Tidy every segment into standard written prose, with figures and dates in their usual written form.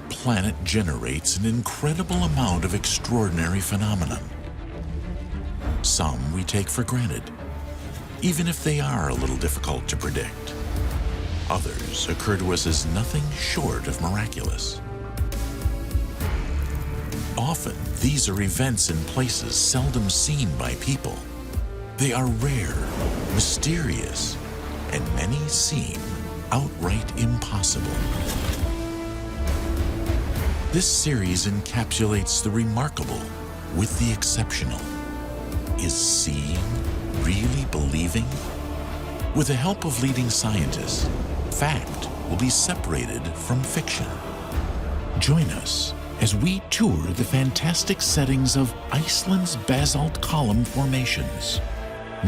planet generates an incredible amount of extraordinary phenomenon. Some we take for granted, even if they are a little difficult to predict. Others occur to us as nothing short of miraculous. Often, these are events in places seldom seen by people. They are rare, mysterious, and many seem outright impossible. This series encapsulates the remarkable with the exceptional. Is seeing really believing? With the help of leading scientists, fact will be separated from fiction. Join us as we tour the fantastic settings of Iceland's basalt column formations.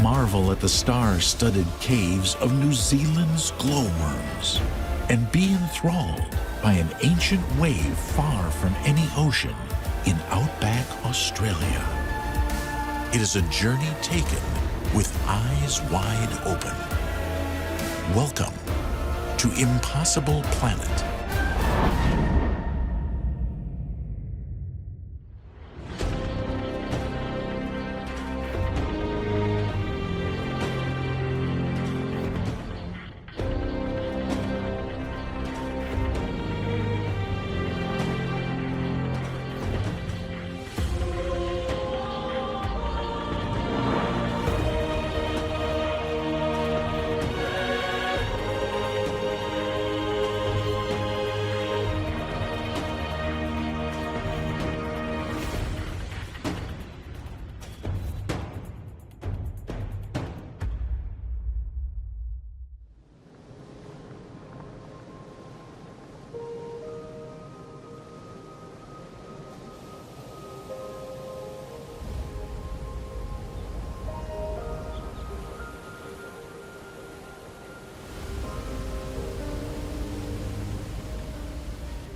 Marvel at the star-studded caves of New Zealand's glowworms, and be enthralled by an ancient wave far from any ocean in outback Australia. It is a journey taken with eyes wide open. Welcome to Impossible Planet.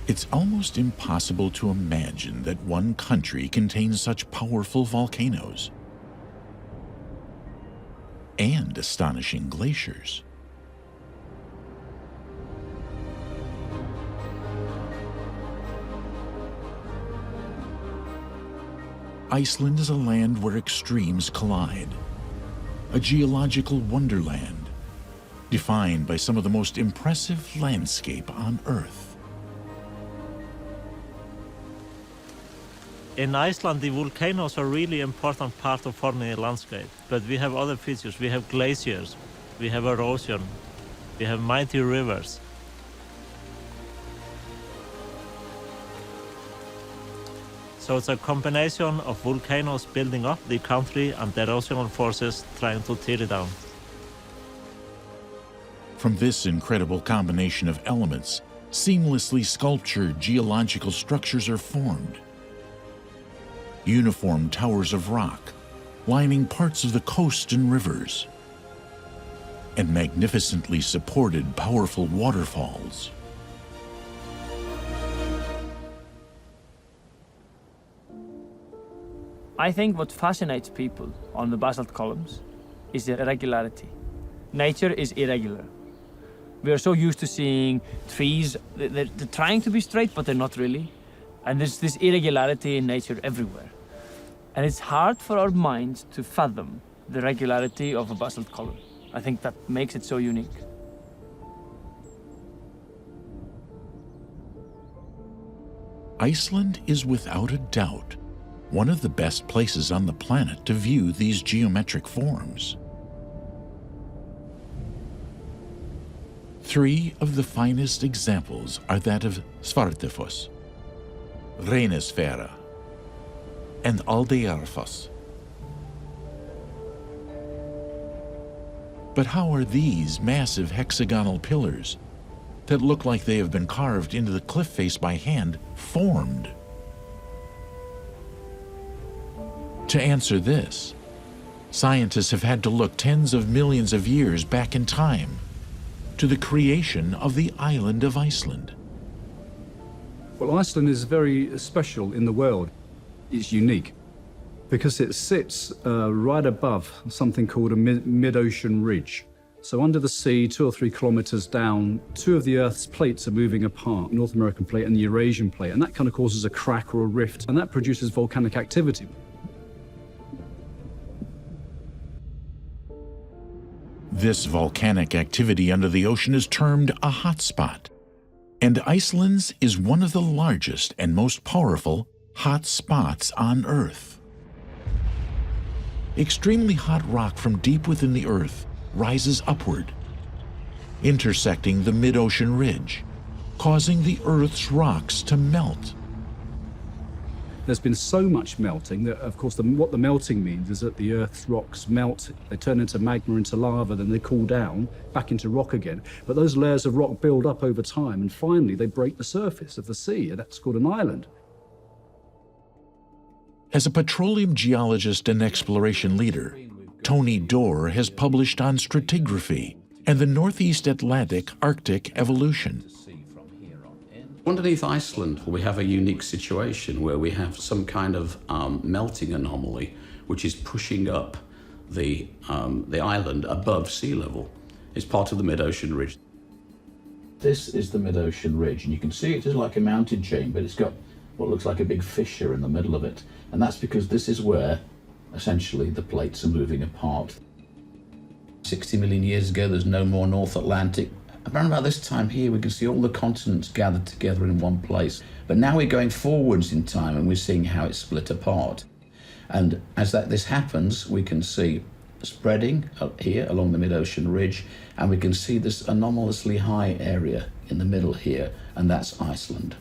It's almost impossible to imagine that one country contains such powerful volcanoes and astonishing glaciers. Iceland is a land where extremes collide, a geological wonderland defined by some of the most impressive landscape on Earth. In Iceland, the volcanoes are really important part of forming the landscape, but we have other features. We have glaciers, we have erosion, we have mighty rivers. So it's a combination of volcanoes building up the country and erosional forces trying to tear it down. From this incredible combination of elements, seamlessly sculptured geological structures are formed. Uniform towers of rock, lining parts of the coast and rivers, and magnificently supported powerful waterfalls. I think what fascinates people on the basalt columns is the irregularity. Nature is irregular. We are so used to seeing trees, they're trying to be straight, but they're not really. And there's this irregularity in nature everywhere. And it's hard for our minds to fathom the regularity of a basalt column. I think that makes it so unique. Iceland is without a doubt one of the best places on the planet to view these geometric forms. Three of the finest examples are that of Svartifoss, Reynisfjara, and Aldeyjarfoss. But how are these massive hexagonal pillars that look like they have been carved into the cliff face by hand formed? To answer this, scientists have had to look tens of millions of years back in time to the creation of the island of Iceland. Well, Iceland is very special in the world. It's unique because it sits right above something called a mid-ocean ridge. So under the sea, 2 or 3 kilometers down, 2 of the Earth's plates are moving apart, North American plate and the Eurasian plate, and that kind of causes a crack or a rift, and that produces volcanic activity. This volcanic activity under the ocean is termed a hotspot, and Iceland's is one of the largest and most powerful hot spots on Earth. Extremely hot rock from deep within the Earth rises upward, intersecting the mid-ocean ridge, causing the Earth's rocks to melt. There's been so much melting that, of course, what the melting means is that the Earth's rocks melt, they turn into magma, into lava, then they cool down, back into rock again. But those layers of rock build up over time, and finally they break the surface of the sea, and that's called an island. As a petroleum geologist and exploration leader, Tony Dorr has published on stratigraphy and the Northeast Atlantic Arctic evolution. Underneath Iceland, we have a unique situation where we have some kind of melting anomaly, which is pushing up the island above sea level. It's part of the mid-ocean ridge. This is the mid-ocean ridge, and you can see it is like a mountain chain, but it's got what looks like a big fissure in the middle of it. And that's because this is where, essentially, the plates are moving apart. 60 million years ago, there's no more North Atlantic. Around about this time here, we can see all the continents gathered together in one place. But now we're going forwards in time, and we're seeing how it's split apart. And as this happens, we can see spreading up here along the mid-ocean ridge, and we can see this anomalously high area in the middle here, and that's Iceland.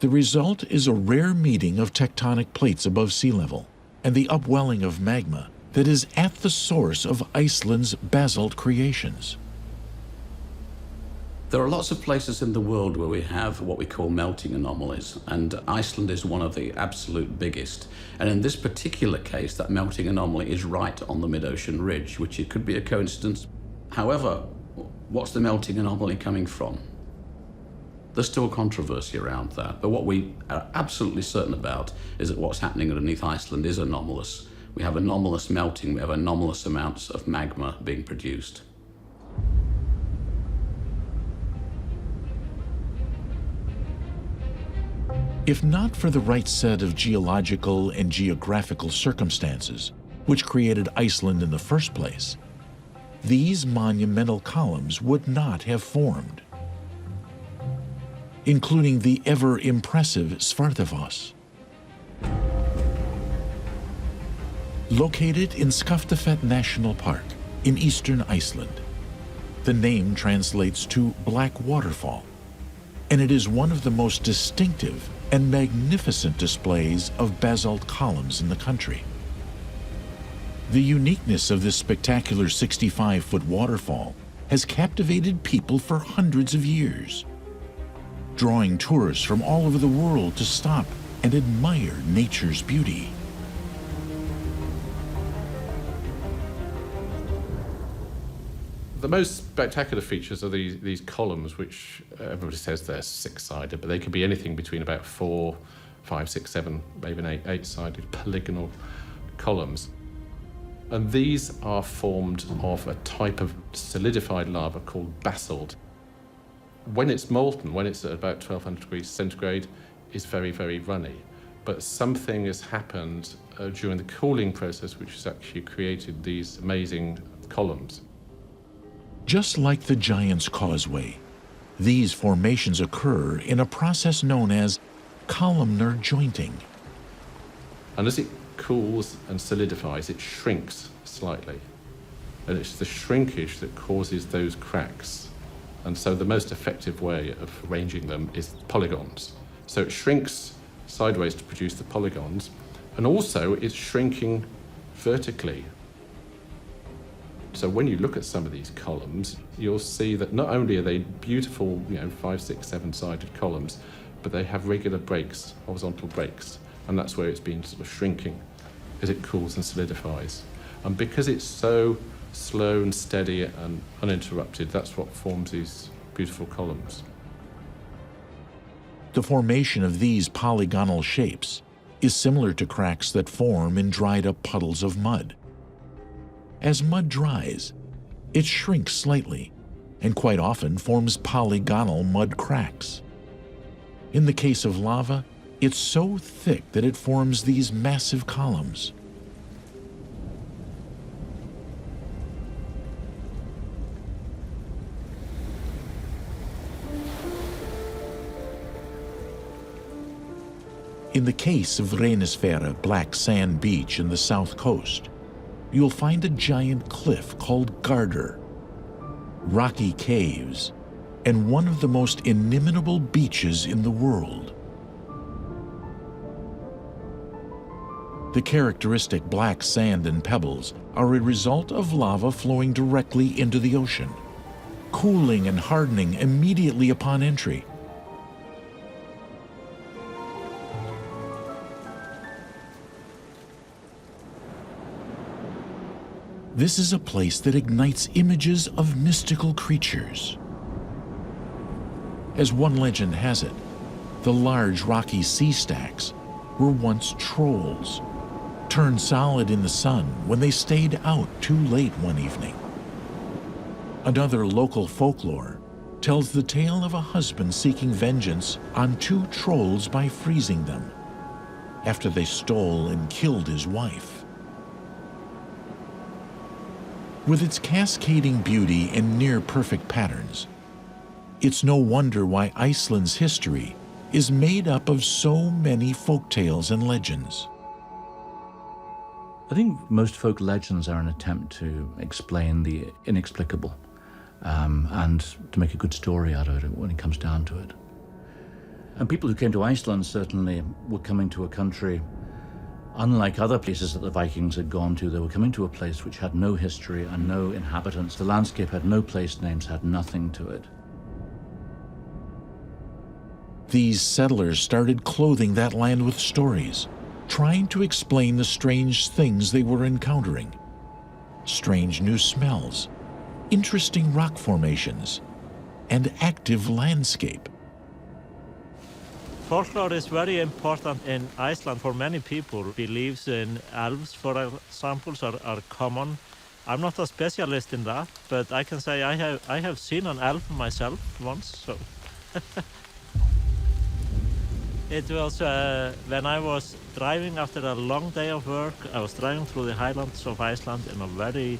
The result is a rare meeting of tectonic plates above sea level and the upwelling of magma that is at the source of Iceland's basalt creations. There are lots of places in the world where we have what we call melting anomalies, and Iceland is one of the absolute biggest. And in this particular case, that melting anomaly is right on the mid-ocean ridge, which it could be a coincidence. However, what's the melting anomaly coming from? There's still controversy around that, but what we are absolutely certain about is that what's happening underneath Iceland is anomalous. We have anomalous melting, we have anomalous amounts of magma being produced. If not for the right set of geological and geographical circumstances, which created Iceland in the first place, these monumental columns would not have formed, including the ever-impressive Svartifoss. Located in Skaftafell National Park in eastern Iceland, the name translates to Black Waterfall, and it is one of the most distinctive and magnificent displays of basalt columns in the country. The uniqueness of this spectacular 65-foot waterfall has captivated people for hundreds of years, drawing tourists from all over the world to stop and admire nature's beauty. The most spectacular features are these columns, which everybody says they're six-sided, but they could be anything between about 4, 5, 6, 7, maybe eight-sided polygonal columns. And these are formed of a type of solidified lava called basalt. When it's molten, when it's at about 1200 degrees centigrade, it's very, very runny. But something has happened during the cooling process, which has actually created these amazing columns. Just like the Giant's Causeway, these formations occur in a process known as columnar jointing. And as it cools and solidifies, it shrinks slightly. And it's the shrinkage that causes those cracks. And so the most effective way of arranging them is polygons. So it shrinks sideways to produce the polygons, and also it's shrinking vertically. So when you look at some of these columns, you'll see that not only are they beautiful, 5, 6, 7-sided columns, but they have regular breaks, horizontal breaks, and that's where it's been sort of shrinking as it cools and solidifies. And because it's so slow and steady and uninterrupted, that's what forms these beautiful columns. The formation of these polygonal shapes is similar to cracks that form in dried-up puddles of mud. As mud dries, it shrinks slightly and quite often forms polygonal mud cracks. In the case of lava, it's so thick that it forms these massive columns. In the case of Reynisfjara black sand beach in the south coast, you'll find a giant cliff called Garder, rocky caves, and one of the most inimitable beaches in the world. The characteristic black sand and pebbles are a result of lava flowing directly into the ocean, cooling and hardening immediately upon entry. This is a place that ignites images of mystical creatures. As one legend has it, the large rocky sea stacks were once trolls, turned solid in the sun when they stayed out too late one evening. Another local folklore tells the tale of a husband seeking vengeance on two trolls by freezing them after they stole and killed his wife. With its cascading beauty and near-perfect patterns, it's no wonder why Iceland's history is made up of so many folktales and legends. I think most folk legends are an attempt to explain the inexplicable and to make a good story out of it when it comes down to it. And people who came to Iceland certainly were coming to a country unlike other places that the Vikings had gone to. They were coming to a place which had no history and no inhabitants. The landscape had no place names, had nothing to it. These settlers started clothing that land with stories, trying to explain the strange things they were encountering. Strange new smells, interesting rock formations, and active landscape. Folklore is very important in Iceland for many people. Beliefs in elves, for example, are common. I'm not a specialist in that, but I can say I have seen an elf myself once. So it was when I was driving after a long day of work. I was driving through the highlands of Iceland in a very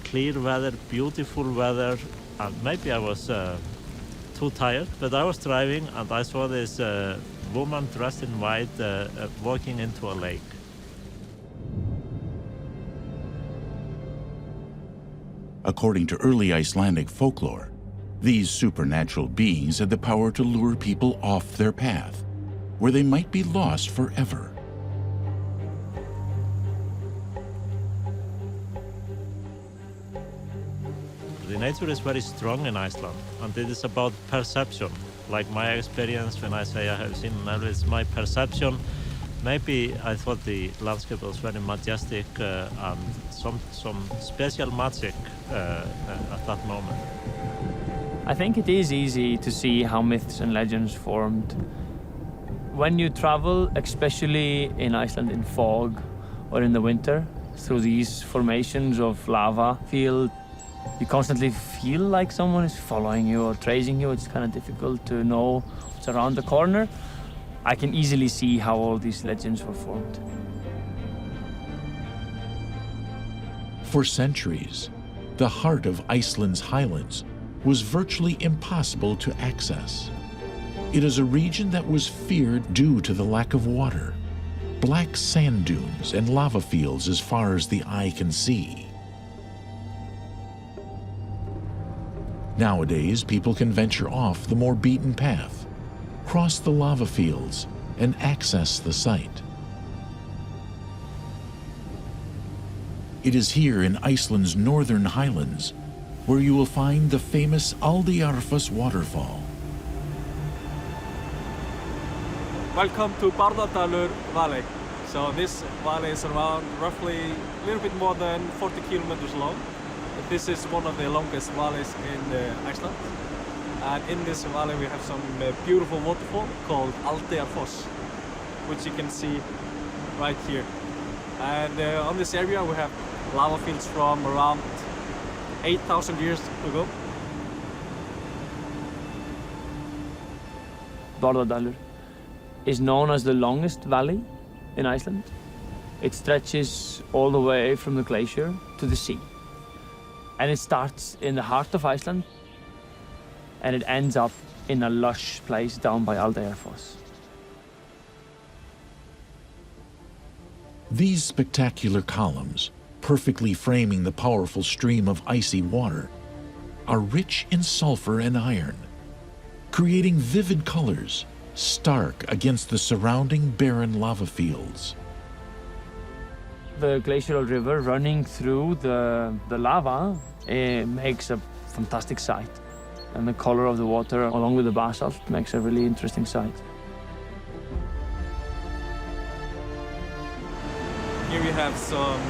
clear weather, beautiful weather, and maybe I was too tired, but I was driving and I saw this woman dressed in white walking into a lake. According to early Icelandic folklore, these supernatural beings had the power to lure people off their path, where they might be lost forever. The nature is very strong in Iceland, and it is about perception. Like my experience when I say I have seen an elf, it's my perception. Maybe I thought the landscape was very majestic and some special magic at that moment. I think it is easy to see how myths and legends formed. When you travel, especially in Iceland in fog or in the winter, through these formations of lava field, you constantly feel like someone is following you or tracing you. It's kind of difficult to know what's around the corner. I can easily see how all these legends were formed. For centuries, the heart of Iceland's highlands was virtually impossible to access. It is a region that was feared due to the lack of water, black sand dunes and lava fields as far as the eye can see. Nowadays, people can venture off the more beaten path, cross the lava fields, and access the site. It is here in Iceland's northern highlands where you will find the famous Aldeyjarfoss waterfall. Welcome to Bardardalur Valley. So this valley is around roughly a little bit more than 40 kilometers long. This is one of the longest valleys in Iceland. And in this valley we have some beautiful waterfall called Aldeyjarfoss, which you can see right here. And on this area we have lava fields from around 8,000 years ago. Bardardalur is known as the longest valley in Iceland. It stretches all the way from the glacier to the sea. And it starts in the heart of Iceland, and it ends up in a lush place down by Aldeyjarfoss. These spectacular columns, perfectly framing the powerful stream of icy water, are rich in sulfur and iron, creating vivid colors, stark against the surrounding barren lava fields. The glacial river running through the lava makes a fantastic sight. And the color of the water, along with the basalt, makes a really interesting sight. Here we have some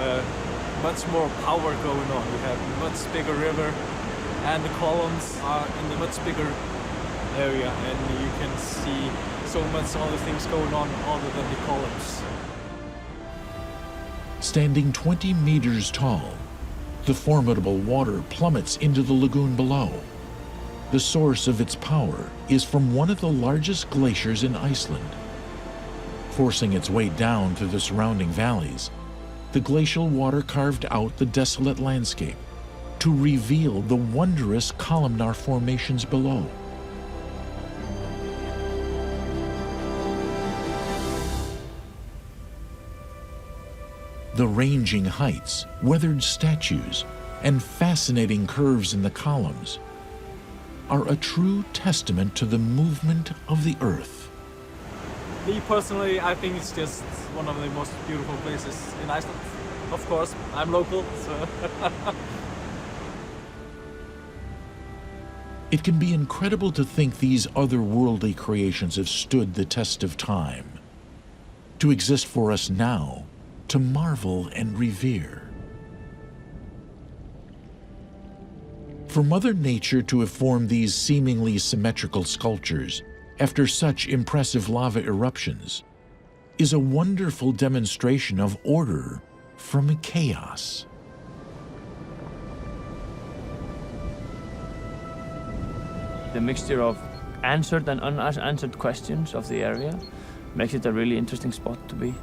much more power going on. We have a much bigger river, and the columns are in a much bigger area, and you can see so much other things going on other than the columns. Standing 20 meters tall, the formidable water plummets into the lagoon below. The source of its power is from one of the largest glaciers in Iceland. Forcing its way down through the surrounding valleys, the glacial water carved out the desolate landscape to reveal the wondrous columnar formations below. The ranging heights, weathered statues, and fascinating curves in the columns are a true testament to the movement of the earth. Me personally, I think it's just one of the most beautiful places in Iceland. Of course, I'm local, so... It can be incredible to think these otherworldly creations have stood the test of time, to exist for us now, to marvel and revere. For Mother Nature to have formed these seemingly symmetrical sculptures after such impressive lava eruptions is a wonderful demonstration of order from chaos. The mixture of answered and unanswered questions of the area makes it a really interesting spot to be.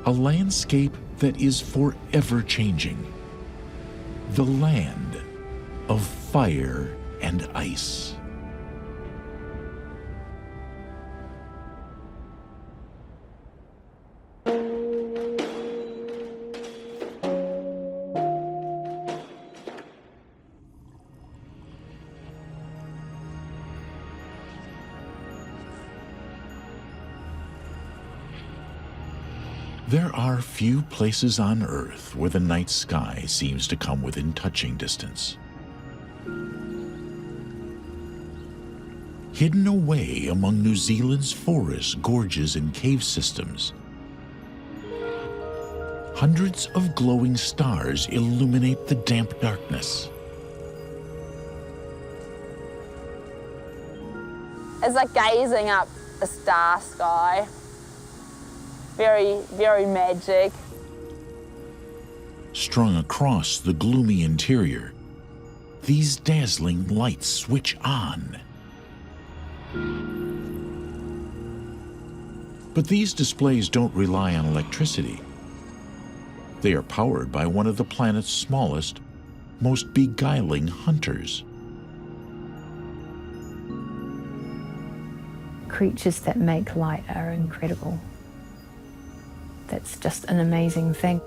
A landscape that is forever changing. The land of fire and ice. There are few places on Earth where the night sky seems to come within touching distance. Hidden away among New Zealand's forests, gorges, and cave systems, hundreds of glowing stars illuminate the damp darkness. It's like gazing up a star sky. Very, very magic. Strung across the gloomy interior, these dazzling lights switch on. But these displays don't rely on electricity. They are powered by one of the planet's smallest, most beguiling hunters. Creatures that make light are incredible. That's just an amazing thing.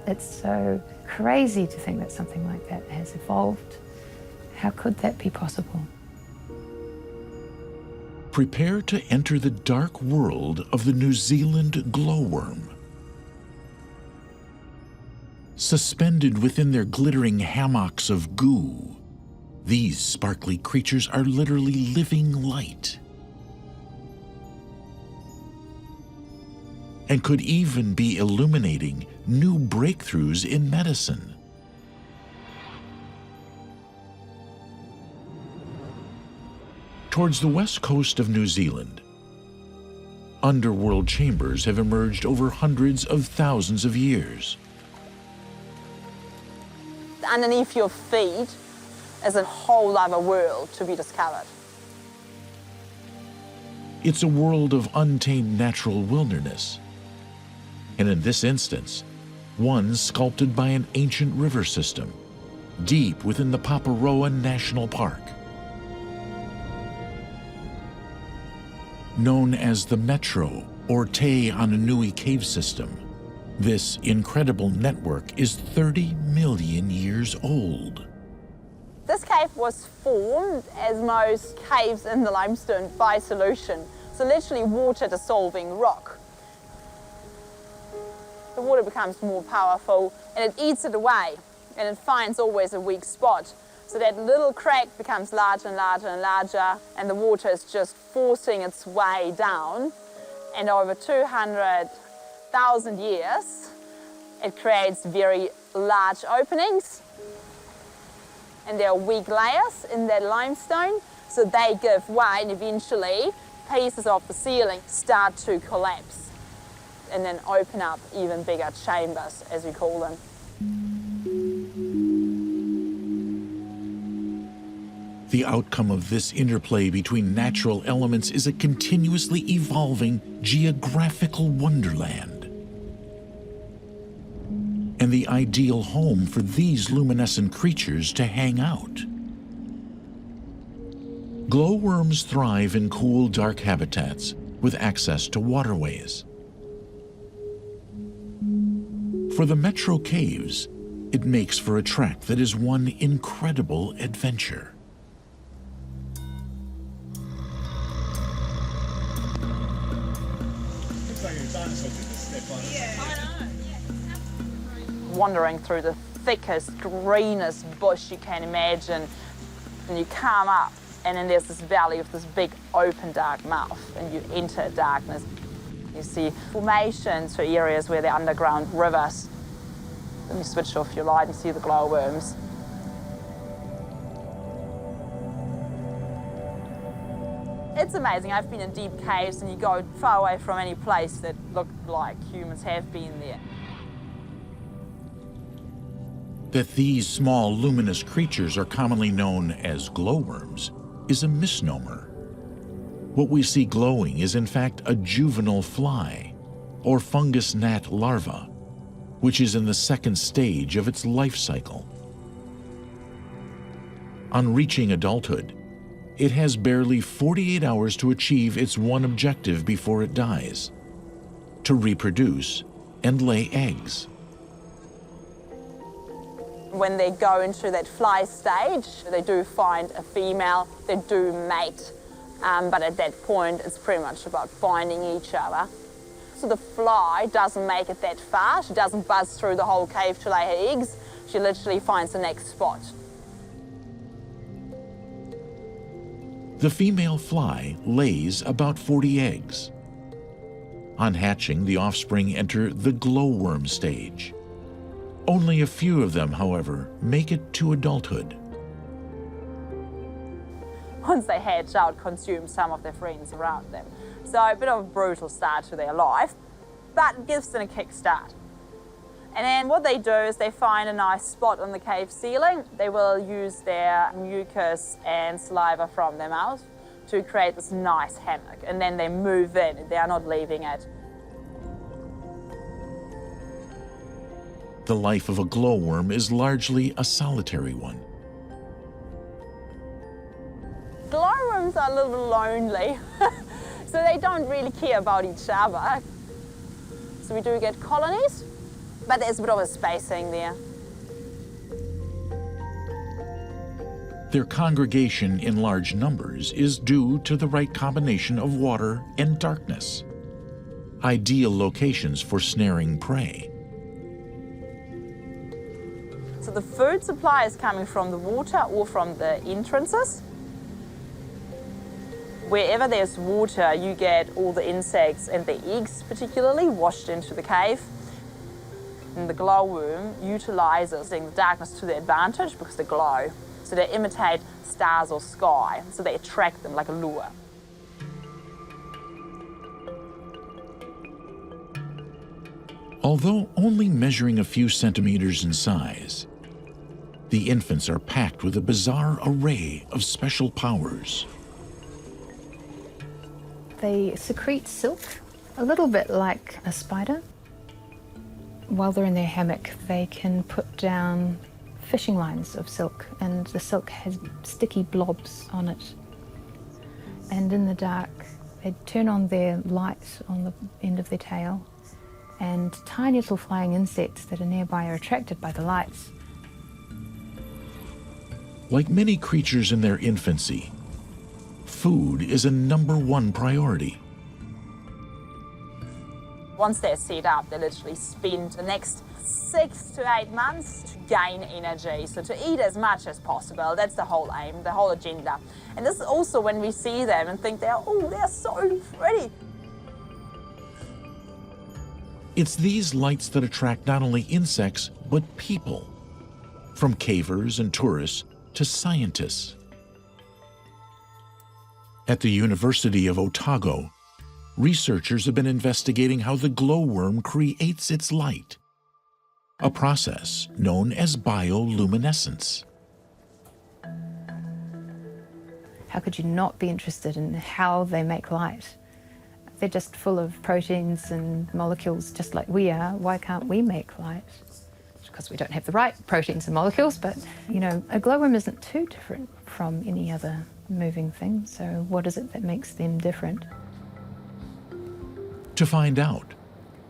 It's so crazy to think that something like that has evolved. How could that be possible? Prepare to enter the dark world of the New Zealand glowworm. Suspended within their glittering hammocks of goo, these sparkly creatures are literally living light. And could even be illuminating new breakthroughs in medicine. Towards the west coast of New Zealand, underworld chambers have emerged over hundreds of thousands of years. Underneath your feet is a whole other world to be discovered. It's a world of untamed natural wilderness. And in this instance, one sculpted by an ancient river system, deep within the Paparoa National Park. Known as the Metro or Te Ananui cave system, this incredible network is 30 million years old. This cave was formed, as most caves in the limestone, by solution. So literally water dissolving rock. The water becomes more powerful and it eats it away, and it finds always a weak spot. So that little crack becomes larger and larger and larger, and the water is just forcing its way down. And over 200,000 years, it creates very large openings. And there are weak layers in that limestone, so they give way, and eventually pieces of the ceiling start to collapse and then open up even bigger chambers, as we call them. The outcome of this interplay between natural elements is a continuously evolving geographical wonderland, and the ideal home for these luminescent creatures to hang out. Glowworms thrive in cool, dark habitats with access to waterways. For the Metro Caves, it makes for a trek that is one incredible adventure. Wandering through the thickest, greenest bush you can imagine, and you come up, and then there's this valley with this big open dark mouth, and you enter darkness. You see formations for areas where there are underground rivers. Then you switch off your light and see the glowworms. It's amazing. I've been in deep caves, and you go far away from any place that looked like humans have been there. That these small luminous creatures are commonly known as glowworms is a misnomer. What we see glowing is in fact a juvenile fly, or fungus gnat larva, which is in the second stage of its life cycle. On reaching adulthood, it has barely 48 hours to achieve its one objective before it dies: to reproduce and lay eggs. When they go into that fly stage, they do find a female, they do mate, but at that point it's pretty much about finding each other. So the fly doesn't make it that far, she doesn't buzz through the whole cave to lay her eggs, she literally finds the next spot. The female fly lays about 40 eggs. On hatching, the offspring enter the glowworm stage. Only a few of them, however, make it to adulthood. Once they hatch out, consume some of their friends around them. So a bit of a brutal start to their life, but it gives them a kick start. And then what they do is they find a nice spot on the cave ceiling. They will use their mucus and saliva from their mouth to create this nice hammock, and then they move in. They are not leaving it. The life of a glowworm is largely a solitary one. Glowworms are a little lonely, so they don't really care about each other. So we do get colonies, but there's a bit of a spacing there. Their congregation in large numbers is due to the right combination of water and darkness, ideal locations for snaring prey. So the food supply is coming from the water or from the entrances. Wherever there's water, you get all the insects and the eggs particularly washed into the cave. And the glowworm utilizes the darkness to their advantage because they glow. So they imitate stars or sky, so they attract them like a lure. Although only measuring a few centimeters in size, the infants are packed with a bizarre array of special powers. They secrete silk, a little bit like a spider. While they're in their hammock, they can put down fishing lines of silk, and the silk has sticky blobs on it. And in the dark, they turn on their light on the end of their tail, and tiny little flying insects that are nearby are attracted by the lights. Like many creatures in their infancy, food is a #1 priority. Once they're set up, they literally spend the next 6 to 8 months to gain energy, so to eat as much as possible. That's the whole aim, the whole agenda. And this is also when we see them and think they're so pretty. It's these lights that attract not only insects, but people, from cavers and tourists to scientists. At the University of Otago, researchers have been investigating how the glowworm creates its light, a process known as bioluminescence. How could you not be interested in how they make light? They're just full of proteins and molecules just like we are. Why can't we make light? Because we don't have the right proteins and molecules, but you know, a glowworm isn't too different from any other moving thing, so what is it that makes them different? To find out,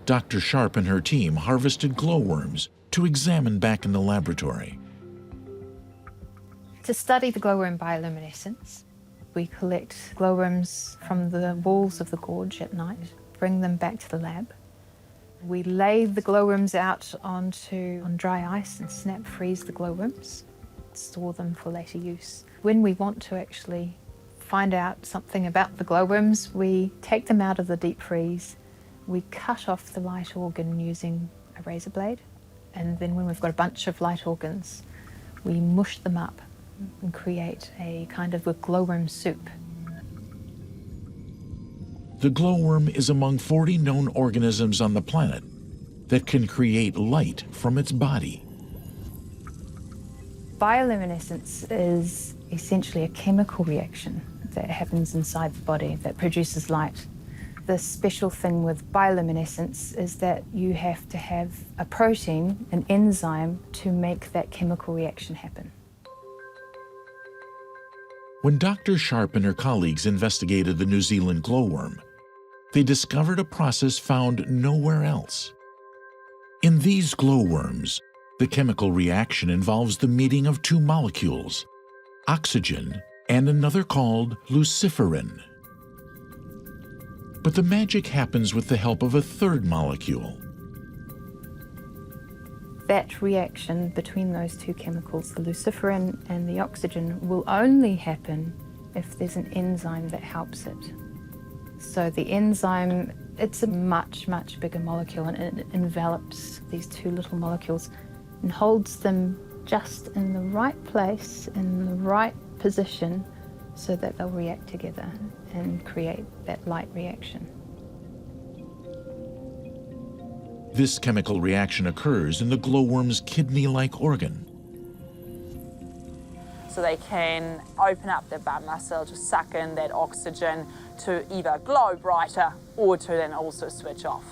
Dr. Sharp and her team harvested glowworms to examine back in the laboratory. To study the glowworm bioluminescence, we collect glowworms from the walls of the gorge at night, bring them back to the lab. We lay the glowworms out on dry ice and snap freeze the glowworms, store them for later use. When we want to actually find out something about the glowworms, we take them out of the deep freeze, we cut off the light organ using a razor blade, and then when we've got a bunch of light organs, we mush them up and create a kind of a glowworm soup. The glowworm is among 40 known organisms on the planet that can create light from its body. Bioluminescence is essentially a chemical reaction that happens inside the body that produces light. The special thing with bioluminescence is that you have to have a protein, an enzyme, to make that chemical reaction happen. When Dr. Sharp and her colleagues investigated the New Zealand glowworm, they discovered a process found nowhere else. In these glowworms, the chemical reaction involves the meeting of 2 molecules, oxygen and another called luciferin. But the magic happens with the help of a 3rd molecule. That reaction between those 2 chemicals, the luciferin and the oxygen, will only happen if there's an enzyme that helps it. So the enzyme, it's a much, much bigger molecule, and it envelops these 2 little molecules and holds them just in the right place, in the right position, so that they'll react together and create that light reaction. This chemical reaction occurs in the glowworm's kidney-like organ. So they can open up their bum muscle to suck in that oxygen to either glow brighter or to then also switch off.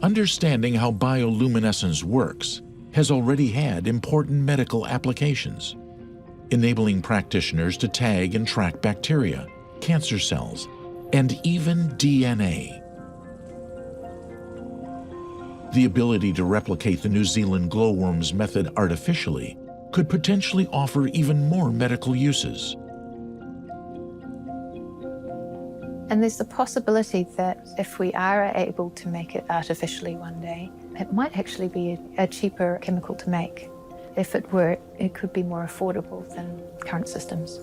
Understanding how bioluminescence works has already had important medical applications, enabling practitioners to tag and track bacteria, cancer cells, and even DNA. The ability to replicate the New Zealand glowworm's method artificially could potentially offer even more medical uses. And there's the possibility that if we are able to make it artificially one day, it might actually be a cheaper chemical to make. If it were, it could be more affordable than current systems.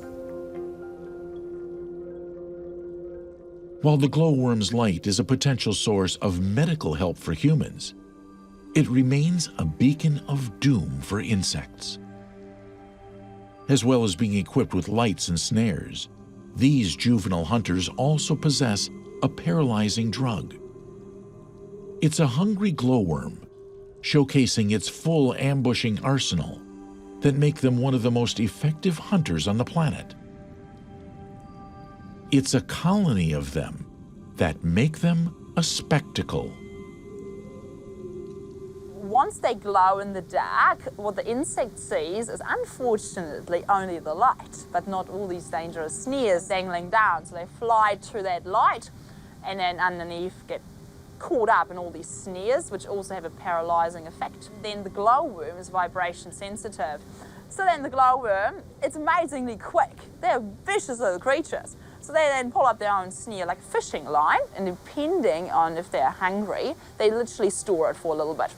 While the glowworm's light is a potential source of medical help for humans, it remains a beacon of doom for insects. As well as being equipped with lights and snares, these juvenile hunters also possess a paralyzing drug. It's a hungry glowworm, showcasing its full ambushing arsenal that make them one of the most effective hunters on the planet. It's a colony of them that make them a spectacle. Once they glow in the dark, what the insect sees is unfortunately only the light, but not all these dangerous snares dangling down. So they fly to that light and then underneath get caught up in all these snares, which also have a paralyzing effect. Then the glowworm is vibration sensitive. So then the glowworm, it's amazingly quick. They're vicious little creatures. So they then pull up their own snare like a fishing line, and depending on if they're hungry, they literally store it for a little bit.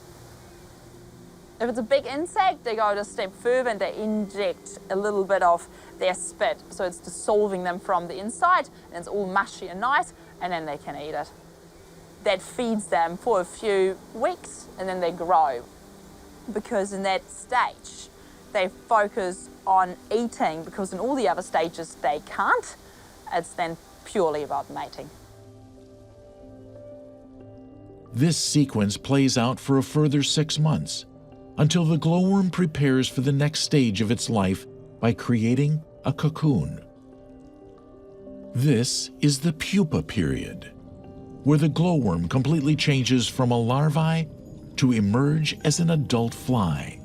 If it's a big insect, they go a step further and they inject a little bit of their spit. So it's dissolving them from the inside, and it's all mushy and nice, and then they can eat it. That feeds them for a few weeks, and then they grow. Because in that stage, they focus on eating, because in all the other stages they can't. It's then purely about mating. This sequence plays out for a further 6 months, until the glowworm prepares for the next stage of its life by creating a cocoon. This is the pupa period, where the glowworm completely changes from a larvae to emerge as an adult fly.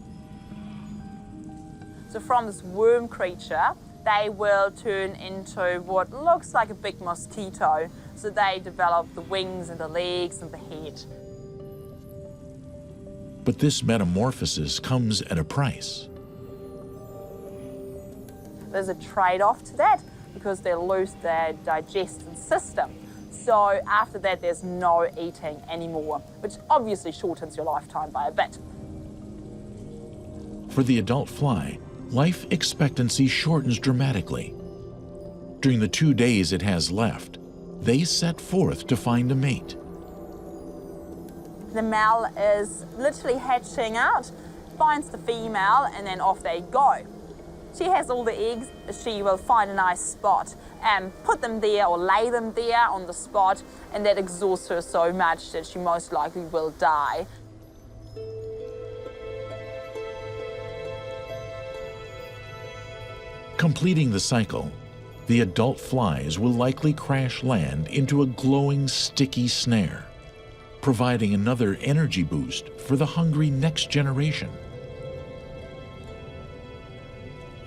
So from this worm creature, they will turn into what looks like a big mosquito. So they develop the wings and the legs and the head. But this metamorphosis comes at a price. There's a trade-off to that because they lose their digestive system. So after that, there's no eating anymore, which obviously shortens your lifetime by a bit. For the adult fly, life expectancy shortens dramatically. During the 2 days it has left, they set forth to find a mate. The male is literally hatching out, finds the female, and then off they go. She has all the eggs. She will find a nice spot and put them there or lay them there on the spot, and that exhausts her so much that she most likely will die. Completing the cycle, the adult flies will likely crash land into a glowing, sticky snare, providing another energy boost for the hungry next generation.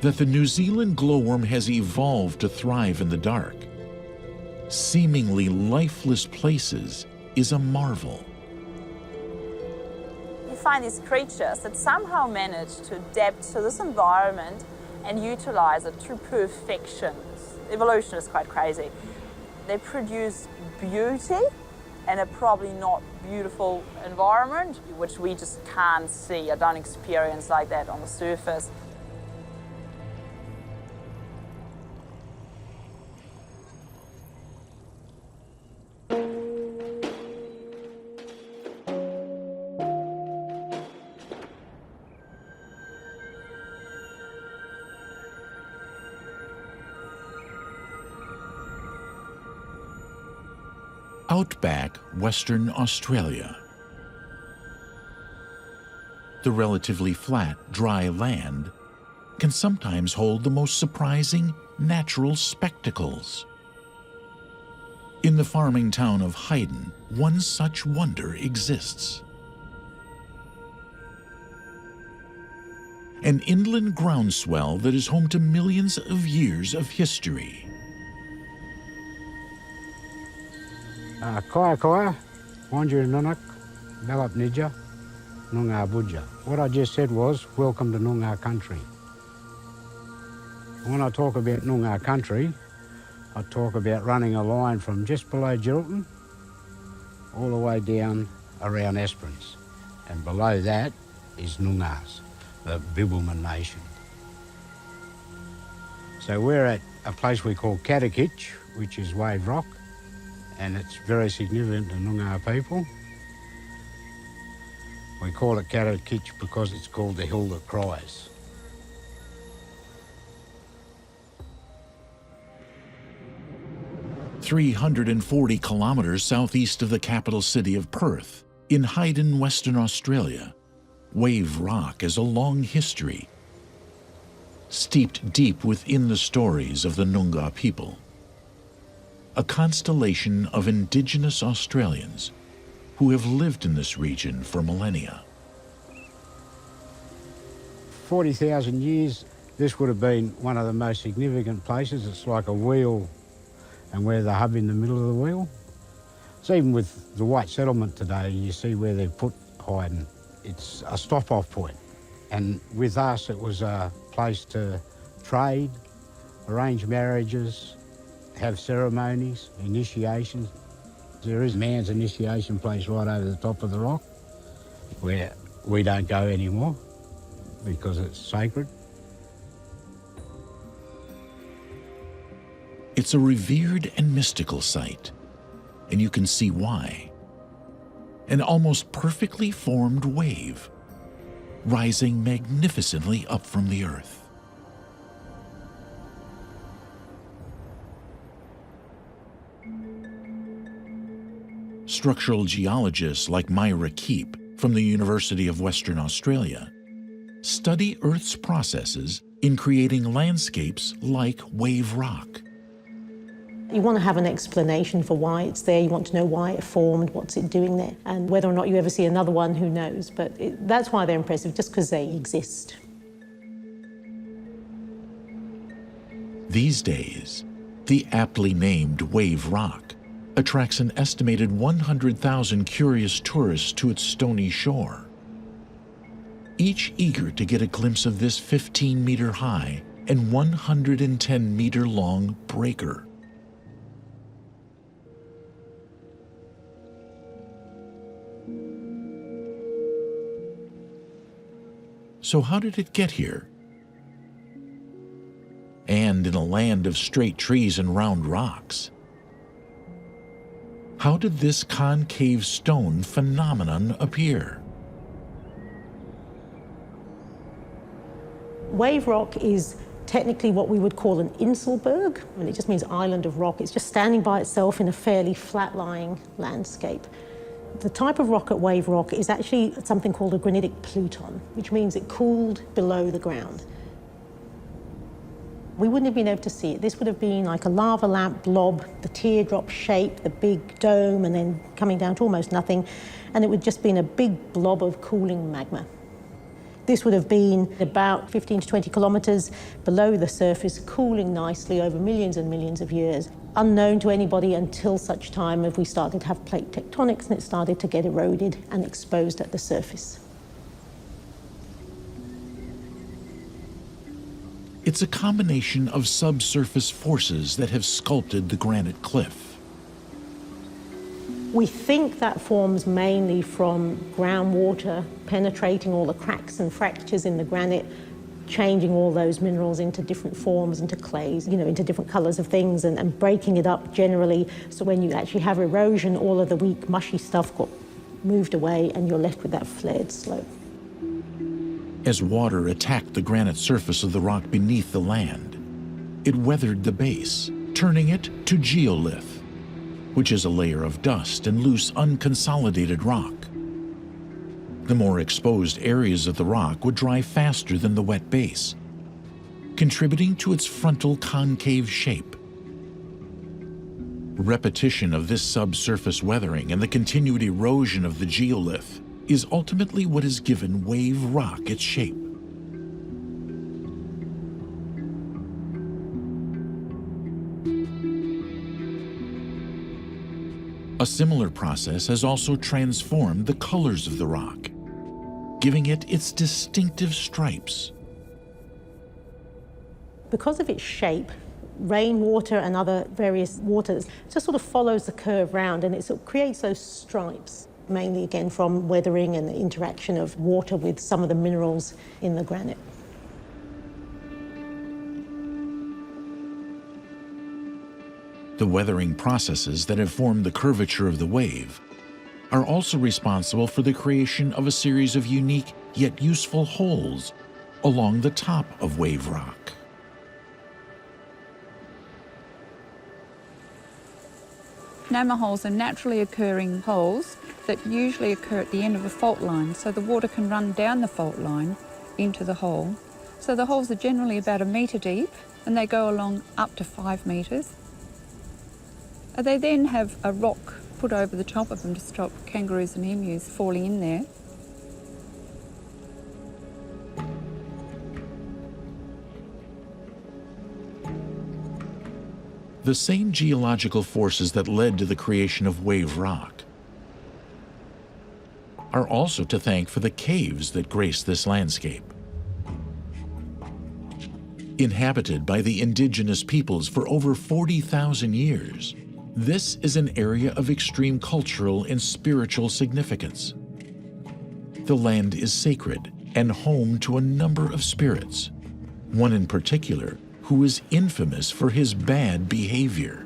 That the New Zealand glowworm has evolved to thrive in the dark, seemingly lifeless places, is a marvel. You find these creatures that somehow manage to adapt to this environment and utilize it to perfection. Evolution is quite crazy. They produce beauty in a probably not beautiful environment, which we just can't see. I don't experience like that on the surface. Outback, Western Australia. The relatively flat, dry land can sometimes hold the most surprising natural spectacles. In the farming town of Hayden, one such wonder exists. An inland groundswell that is home to millions of years of history. Koa koa, Wanjiri Nunak, Belap Nija, Noongar Budja. What I just said was, welcome to Noongar country. When I talk about Noongar country, I talk about running a line from just below Geraldton all the way down around Esperance. And below that is Noongars, the Bioluminescence nation. So we're at a place we call Catechitch, which is Wave Rock, and it's very significant to Noongar people. We call it Catechitch because it's called the hill that cries. "340 kilometers southeast of the capital city of Perth In Hayden, Western Australia, wave rock has a long history, steeped deep within the stories of the Noongar people, a constellation of indigenous Australians who have lived in this region for millennia. 40,000 years, this would have been one of the most significant places. It's like a wheel, and we're the hub in the middle of the wheel. So even with the white settlement today, you see where they've put Hayden. It's a stop-off point. And with us, it was a place to trade, arrange marriages, have ceremonies, initiations. There is man's initiation place right over the top of the rock, where we don't go anymore because it's sacred. It's a revered and mystical site, and you can see why. An almost perfectly formed wave, rising magnificently up from the earth. Structural geologists like Myra Keep from the University of Western Australia study Earth's processes in creating landscapes like wave rock. You want to have an explanation for why it's there, you want to know why it formed, what's it doing there, and whether or not you ever see another one, who knows, but that's why they're impressive, just because they exist. These days, the aptly named wave rock attracts an estimated 100,000 curious tourists to its stony shore, each eager to get a glimpse of this 15-meter high and 110-meter long breaker. So how did it get here? And in a land of straight trees and round rocks, how did this concave stone phenomenon appear? Wave rock is technically what we would call an Inselberg, and it just means island of rock. It's just standing by itself in a fairly flat-lying landscape. The type of rock at wave rock is actually something called a granitic pluton, which means it cooled below the ground. We wouldn't have been able to see it. This would have been like a lava lamp blob, the teardrop shape, the big dome, and then coming down to almost nothing, and it would just been a big blob of cooling magma. This would have been about 15 to 20 kilometres below the surface, cooling nicely over millions and millions of years, unknown to anybody until such time as we started to have plate tectonics and it started to get eroded and exposed at the surface. It's a combination of subsurface forces that have sculpted the granite cliff. We think that forms mainly from groundwater penetrating all the cracks and fractures in the granite, changing all those minerals into different forms, into clays, into different colours of things, and breaking it up generally. So when you actually have erosion, all of the weak, mushy stuff got moved away and you're left with that flared slope. As water attacked the granite surface of the rock beneath the land, it weathered the base, turning it to geolith, which is a layer of dust and loose, unconsolidated rock. The more exposed areas of the rock would dry faster than the wet base, contributing to its frontal concave shape. Repetition of this subsurface weathering and the continued erosion of the geolith is ultimately what has given wave rock its shape. A similar process has also transformed the colors of the rock, giving it its distinctive stripes. Because of its shape, rainwater and other various waters just sort of follows the curve round, and it sort of creates those stripes, mainly again from weathering and the interaction of water with some of the minerals in the granite. The weathering processes that have formed the curvature of the wave are also responsible for the creation of a series of unique yet useful holes along the top of wave rock. Namma holes are naturally occurring holes that usually occur at the end of a fault line, so the water can run down the fault line into the hole. So the holes are generally about 1 metre deep, and they go along up to 5 metres. They then have a rock put over the top of them to stop kangaroos and emus falling in there. The same geological forces that led to the creation of wave rock are also to thank for the caves that grace this landscape. Inhabited by the indigenous peoples for over 40,000 years, this is an area of extreme cultural and spiritual significance. The land is sacred and home to a number of spirits, one in particular who is infamous for his bad behavior.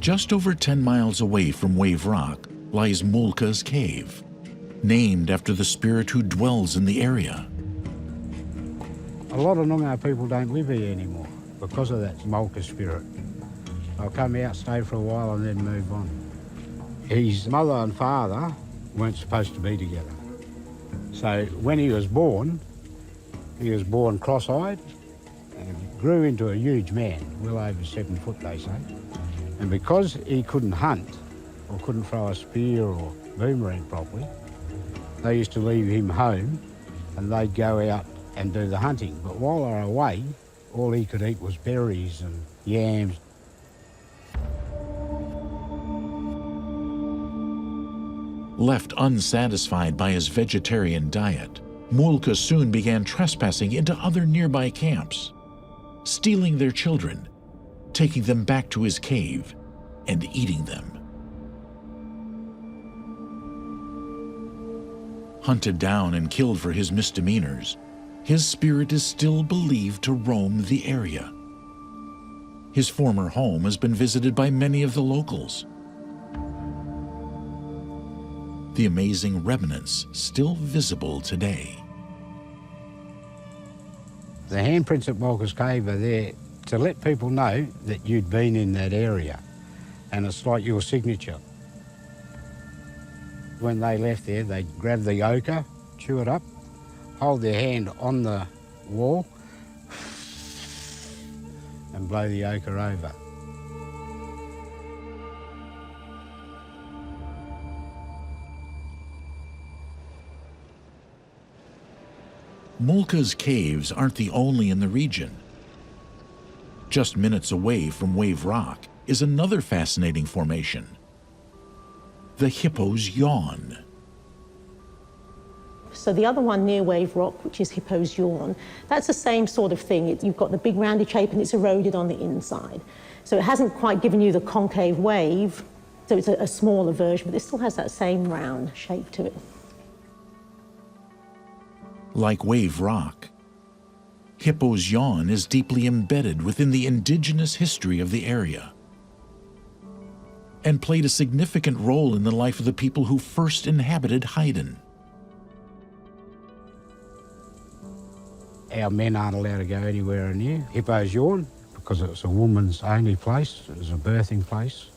Just over 10 miles away from Wave Rock lies Mulka's Cave, named after the spirit who dwells in the area. A lot of Noongar people don't live here anymore because of that Mulka spirit. They'll come out, stay for a while and then move on. His mother and father weren't supposed to be together. So when he was born cross-eyed and grew into a huge man, well over 7 foot they say. And because he couldn't hunt or couldn't throw a spear or boomerang properly, they used to leave him home and they'd go out and do the hunting. But while they were away, all he could eat was berries and yams. Left unsatisfied by his vegetarian diet, Mulka soon began trespassing into other nearby camps, stealing their children, taking them back to his cave, and eating them. Hunted down and killed for his misdemeanors, his spirit is still believed to roam the area. His former home has been visited by many of the locals. The amazing remnants still visible today. The handprints at Mulka's Cave are there to let people know that you'd been in that area, and it's like your signature. When they left there, they'd grab the ochre, chew it up, hold their hand on the wall and blow the ochre over. Mulka's caves aren't the only in the region. Just minutes away from Wave Rock is another fascinating formation, the Hippo's Yawn. So the other one near Wave Rock, which is Hippo's Yawn, that's the same sort of thing. You've got the big rounded shape and it's eroded on the inside. So it hasn't quite given you the concave wave, so it's a smaller version, but it still has that same round shape to it. Like Wave Rock, Hippo's Yawn is deeply embedded within the indigenous history of the area and played a significant role in the life of the people who first inhabited Haydn. Our men aren't allowed to go anywhere near Hippo's Yawn because it's a woman's only place, it was a birthing place,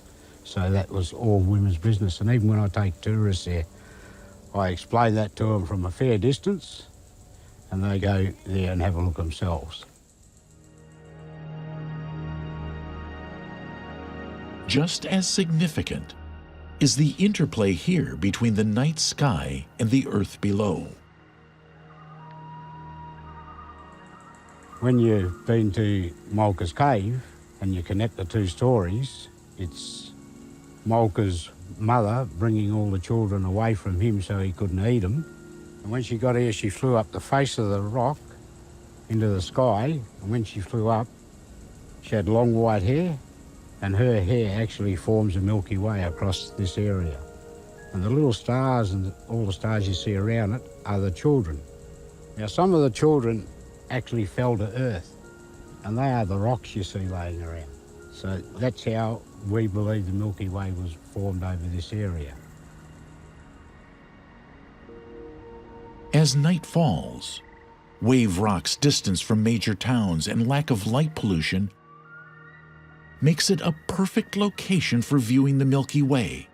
so that was all women's business. And even when I take tourists there, I explain that to them from a fair distance, and they go there and have a look themselves. Just as significant is the interplay here between the night sky and the earth below. When you've been to Mulka's Cave and you connect the two stories, it's Mulka's mother bringing all the children away from him so he couldn't eat them. And when she got here, she flew up the face of the rock into the sky. And when she flew up, she had long white hair, and her hair actually forms a Milky Way across this area. And the little stars and all the stars you see around it are the children. Now, some of the children actually fell to earth, and they are the rocks you see laying around. So that's how we believe the Milky Way was formed over this area. As night falls, Wave Rock's distance from major towns and lack of light pollution makes it a perfect location for viewing the Milky Way,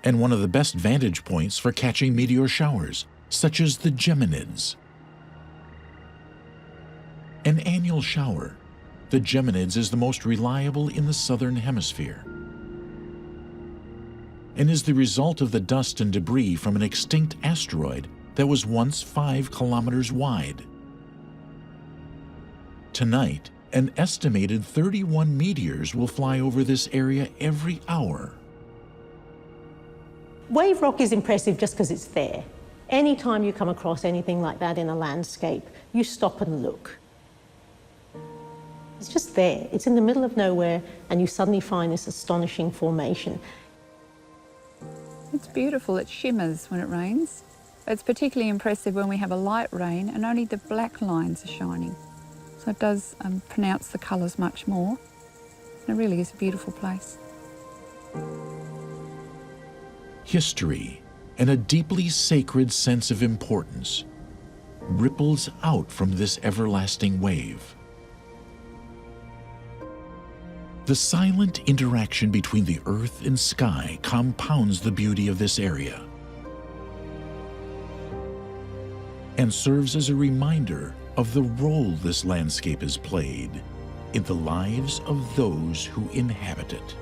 and one of the best vantage points for catching meteor showers, such as the Geminids. An annual shower, the Geminids is the most reliable in the southern hemisphere, and is the result of the dust and debris from an extinct asteroid that was once 5 kilometers wide. Tonight, an estimated 31 meteors will fly over this area every hour. Wave rock is impressive just because it's there. Anytime you come across anything like that in a landscape, you stop and look. It's just there. It's in the middle of nowhere, and you suddenly find this astonishing formation. It's beautiful. It shimmers when it rains. It's particularly impressive when we have a light rain and only the black lines are shining. So it does pronounce the colours much more. It really is a beautiful place. History and a deeply sacred sense of importance ripples out from this everlasting wave. The silent interaction between the earth and sky compounds the beauty of this area and serves as a reminder of the role this landscape has played in the lives of those who inhabit it.